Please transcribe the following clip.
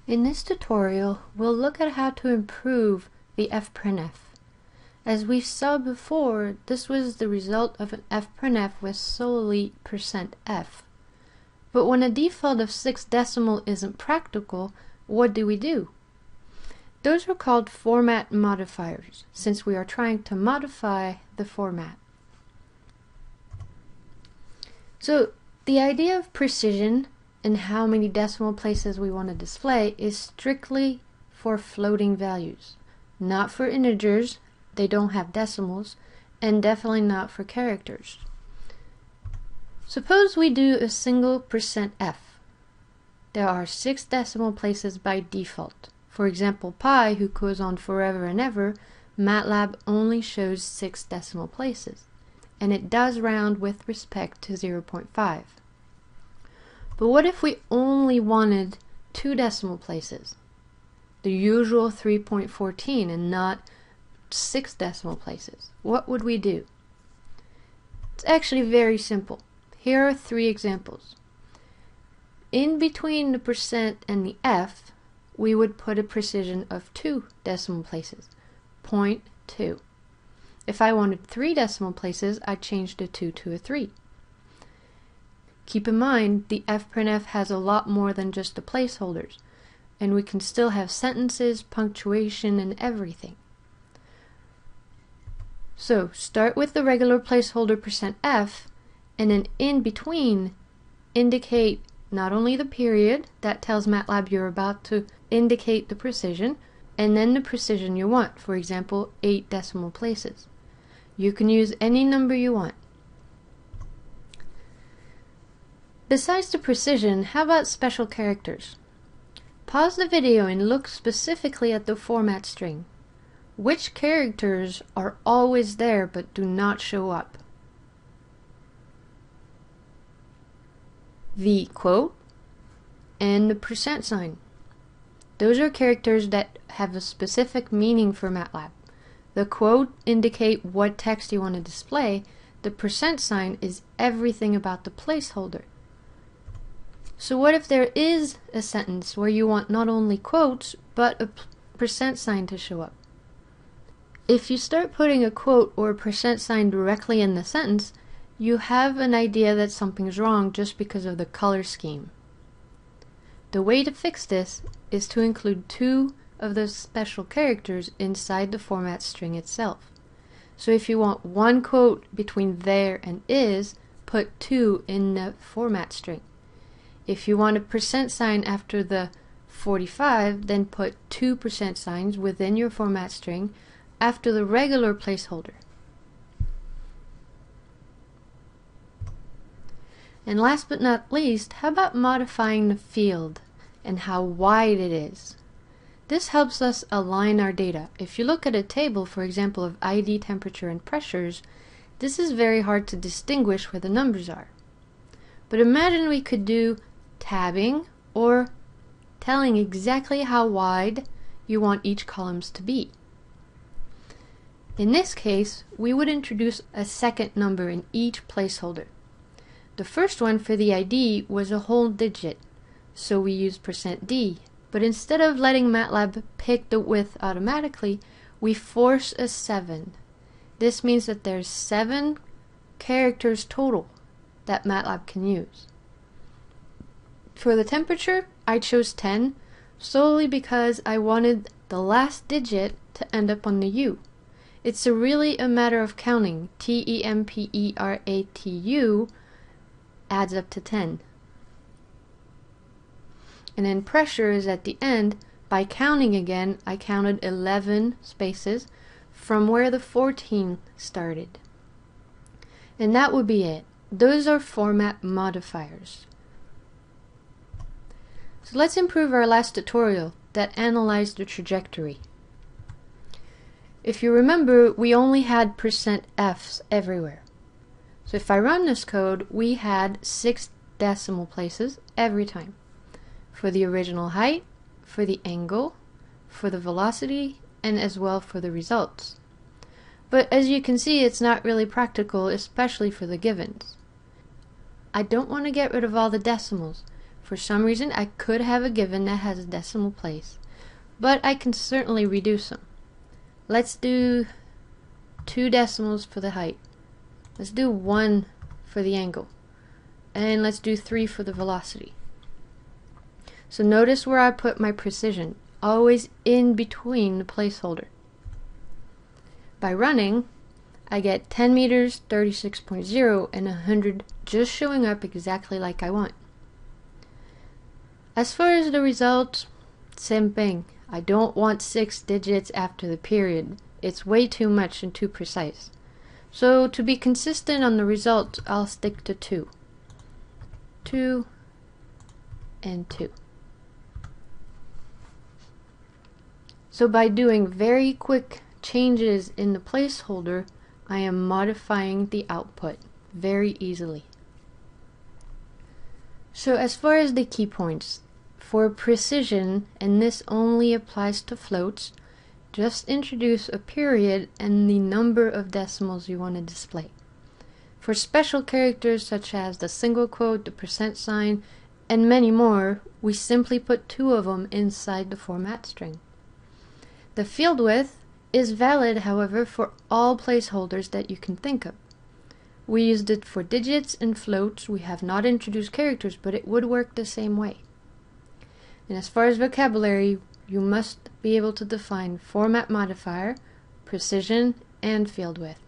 In this tutorial, we'll look at how to improve the fprintf. As we saw before, this was the result of an fprintf with solely %f. But when a default of 6 decimal isn't practical, what do? Those are called format modifiers, since we are trying to modify the format. So, the idea of precision and how many decimal places we want to display is strictly for floating values, not for integers, they don't have decimals, and definitely not for characters. Suppose we do a single %f. There are 6 decimal places by default. For example, pi, who goes on forever and ever, MATLAB only shows 6 decimal places, and it does round with respect to 0.5. But what if we only wanted 2 decimal places? The usual 3.14 and not 6 decimal places. What would we do? It's actually very simple. Here are 3 examples. In between the percent and the f, we would put a precision of 2 decimal places, 0.2. If I wanted 3 decimal places, I'd change the 2 to a 3. Keep in mind, the fprintf has a lot more than just the placeholders, and we can still have sentences, punctuation, and everything. So, start with the regular placeholder %f, and then in between, indicate not only the period, that tells MATLAB you're about to indicate the precision, and then the precision you want, for example, 8 decimal places. You can use any number you want. Besides the precision, how about special characters? Pause the video and look specifically at the format string. Which characters are always there but do not show up? The quote and the %sign. Those are characters that have a specific meaning for MATLAB. The quote indicate what text you want to display. The %sign is everything about the placeholder. So what if there is a sentence where you want not only quotes, but a %sign to show up? If you start putting a quote or a %sign directly in the sentence, you have an idea that something's wrong just because of the color scheme. The way to fix this is to include 2 of those special characters inside the format string itself. So if you want 1 quote between there and is, put 2 in the format string. If you want a %sign after the 45, then put 2 %signs within your format string after the regular placeholder. And last but not least, how about modifying the field and how wide it is? This helps us align our data. If you look at a table, for example, of ID, temperature, and pressures, this is very hard to distinguish where the numbers are. But imagine we could do tabbing or telling exactly how wide you want each columns to be. In this case, we would introduce a second number in each placeholder. The first one for the ID was a whole digit, so we used %d, but instead of letting MATLAB pick the width automatically, we force a 7. This means that there's 7 characters total that MATLAB can use. For the temperature, I chose 10 solely because I wanted the last digit to end up on the U. It's really a matter of counting. TEMPERATU adds up to 10. And then pressure is at the end. By counting again, I counted 11 spaces from where the 14 started. And that would be it. Those are format modifiers. So let's improve our last tutorial that analyzed the trajectory. If you remember, we only had %f's everywhere. So if I run this code, we had 6 decimal places every time. For the original height, for the angle, for the velocity, and as well for the results. But as you can see, it's not really practical, especially for the givens. I don't want to get rid of all the decimals. For some reason, I could have a given that has a decimal place, but I can certainly reduce them. Let's do 2 decimals for the height. Let's do 1 for the angle. And let's do 3 for the velocity. So notice where I put my precision, always in between the placeholder. By running, I get 10 meters, 36.0, and 100 just showing up exactly like I want. As far as the results, same thing. I don't want 6 digits after the period. It's way too much and too precise. So to be consistent on the results, I'll stick to 2. 2 and 2. So by doing very quick changes in the placeholder, I am modifying the output very easily. So as far as the key points, for precision, and this only applies to floats, just introduce a period and the number of decimals you want to display. For special characters such as the single quote, the percent sign, and many more, we simply put 2 of them inside the format string. The field width is valid, however, for all placeholders that you can think of. We used it for digits and floats. We have not introduced characters, but it would work the same way. And as far as vocabulary, you must be able to define format modifier, precision, and field width.